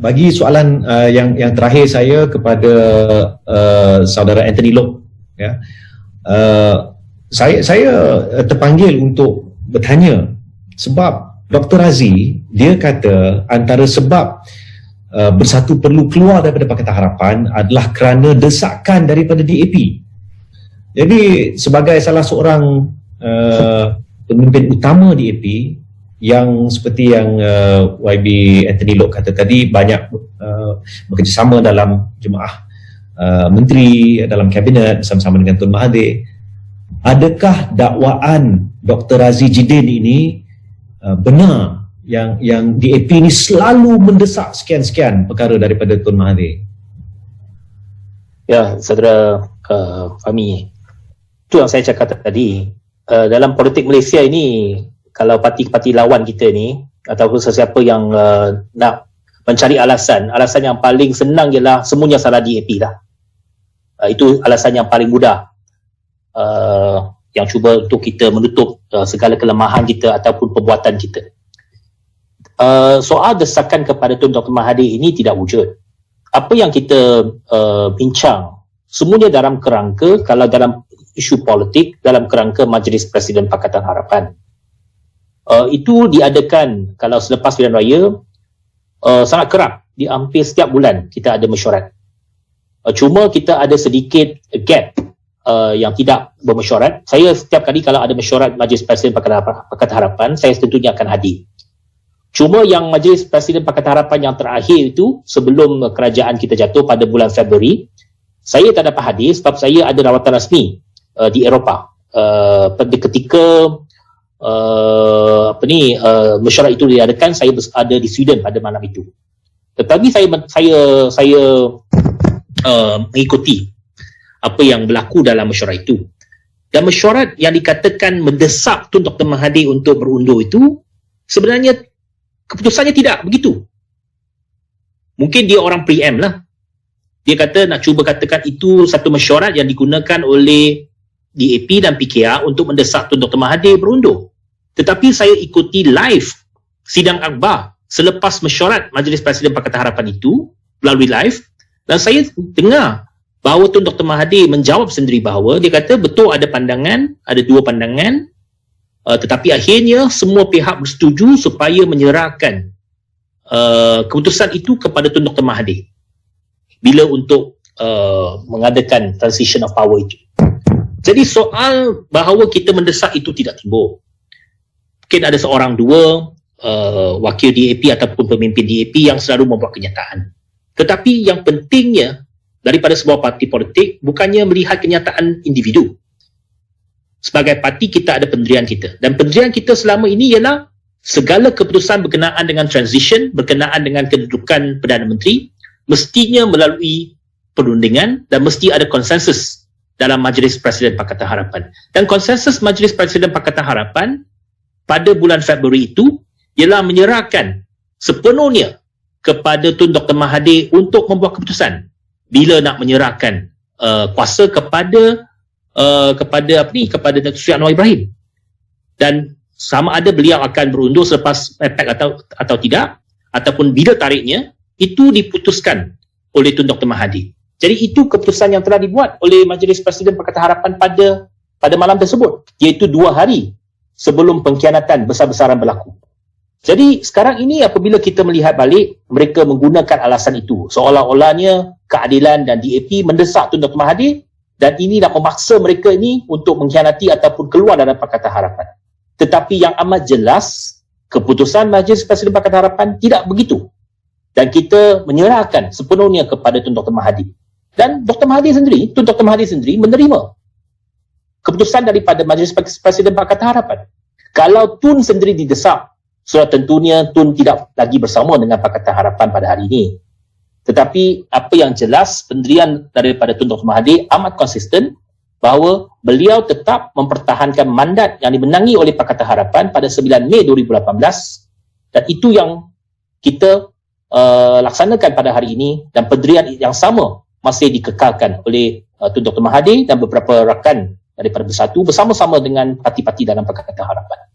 bagi soalan yang terakhir saya kepada saudara Anthony Loke, ya, saya terpanggil untuk bertanya sebab Dr. Razi dia kata antara sebab Bersatu perlu keluar daripada Pakatan Harapan adalah kerana desakan daripada DAP. Jadi sebagai salah seorang pemimpin utama DAP yang seperti yang YB Anthony Loke kata tadi, banyak bekerjasama dalam jemaah menteri, dalam kabinet bersama-sama dengan Tun Mahathir. Adakah dakwaan Dr. Razi Jidin ini benar yang DAP ni selalu mendesak sekian-sekian perkara daripada Tun Mahathir? Ya, saudara Fahmi, itu yang saya cakap tadi. Dalam politik Malaysia ini, kalau parti-parti lawan kita ni ataupun sesiapa yang nak mencari alasan yang paling senang ialah semuanya salah DAP lah. Itu alasan yang paling mudah, yang cuba untuk kita menutup segala kelemahan kita ataupun perbuatan kita. Soal desakan kepada Tun Dr. Mahathir ini tidak wujud. Apa yang kita bincang semuanya dalam kerangka, kalau dalam isu politik, dalam kerangka Majlis Presiden Pakatan Harapan. Itu diadakan kalau selepas pilihan raya, sangat kerap, di hampir setiap bulan kita ada mesyuarat. Cuma kita ada sedikit gap yang tidak bermesyuarat. Saya setiap kali kalau ada mesyuarat Majlis Presiden Pakatan Harapan, saya tentunya akan hadir. Cuma yang Majlis Presiden Pakatan Harapan yang terakhir itu sebelum kerajaan kita jatuh pada bulan Februari, saya tak dapat hadir sebab saya ada rawatan rasmi di Eropah. Pada ketika mesyuarat itu diadakan, saya ada di Sweden pada malam itu. Tetapi saya mengikuti apa yang berlaku dalam mesyuarat itu. Dan mesyuarat yang dikatakan mendesak Tun Dr. Mahathir untuk berundur itu, sebenarnya keputusannya tidak begitu. Mungkin dia orang pre-empt lah. Dia kata nak cuba katakan itu satu mesyuarat yang digunakan oleh DAP dan PKR untuk mendesak Tun Dr. Mahathir berundur. Tetapi saya ikuti live sidang akhbar selepas mesyuarat Majlis Presiden Pakatan Harapan itu melalui live, dan saya dengar bahawa Tun Dr. Mahathir menjawab sendiri bahawa dia kata betul ada pandangan, ada dua pandangan, tetapi akhirnya semua pihak bersetuju supaya menyerahkan keputusan itu kepada Tun Dr. Mahathir bila untuk mengadakan transition of power itu. Jadi soal bahawa kita mendesak itu tidak timbul. Mungkin ada seorang dua wakil DAP ataupun pemimpin DAP yang selalu membuat kenyataan. Tetapi yang pentingnya daripada sebuah parti politik bukannya melihat kenyataan individu. Sebagai parti kita ada pendirian kita, dan pendirian kita selama ini ialah segala keputusan berkenaan dengan transition, berkenaan dengan kedudukan Perdana Menteri mestinya melalui perundingan dan mesti ada konsensus dalam Majlis Presiden Pakatan Harapan. Dan konsensus Majlis Presiden Pakatan Harapan pada bulan Februari itu ialah menyerahkan sepenuhnya kepada Tun Dr. Mahathir untuk membuat keputusan bila nak menyerahkan kuasa kepada Datuk Seri Anwar Ibrahim, dan sama ada beliau akan berundur selepas PAC atau tidak, ataupun bila tariknya itu diputuskan oleh Tun Dr. Mahathir. Jadi itu keputusan yang telah dibuat oleh Majlis Presiden Pakatan Harapan pada malam tersebut, iaitu 2 hari sebelum pengkhianatan besar-besaran berlaku. Jadi sekarang ini apabila kita melihat balik, mereka menggunakan alasan itu seolah-olahnya keadilan dan DAP mendesak Tun Dr. Mahathir, dan ini nak memaksa mereka ini untuk mengkhianati ataupun keluar dari Pakatan Harapan. Tetapi yang amat jelas, keputusan Majlis Presiden Pakatan Harapan tidak begitu. Dan kita menyerahkan sepenuhnya kepada Tun Dr. Mahathir. Dan Tun Dr. Mahathir sendiri menerima keputusan daripada Majlis Presiden Pakatan Harapan. Kalau Tun sendiri didesak, sudah tentunya Tun tidak lagi bersama dengan Pakatan Harapan pada hari ini. Tetapi apa yang jelas, pendirian daripada Tun Dr. Mahathir amat konsisten bahawa beliau tetap mempertahankan mandat yang dimenangi oleh Pakatan Harapan pada 9 Mei 2018, dan itu yang kita laksanakan pada hari ini, dan pendirian yang sama masih dikekalkan oleh Tun Dr. Mahathir dan beberapa rakan daripada Bersatu bersama-sama dengan parti-parti dalam Pakatan Harapan.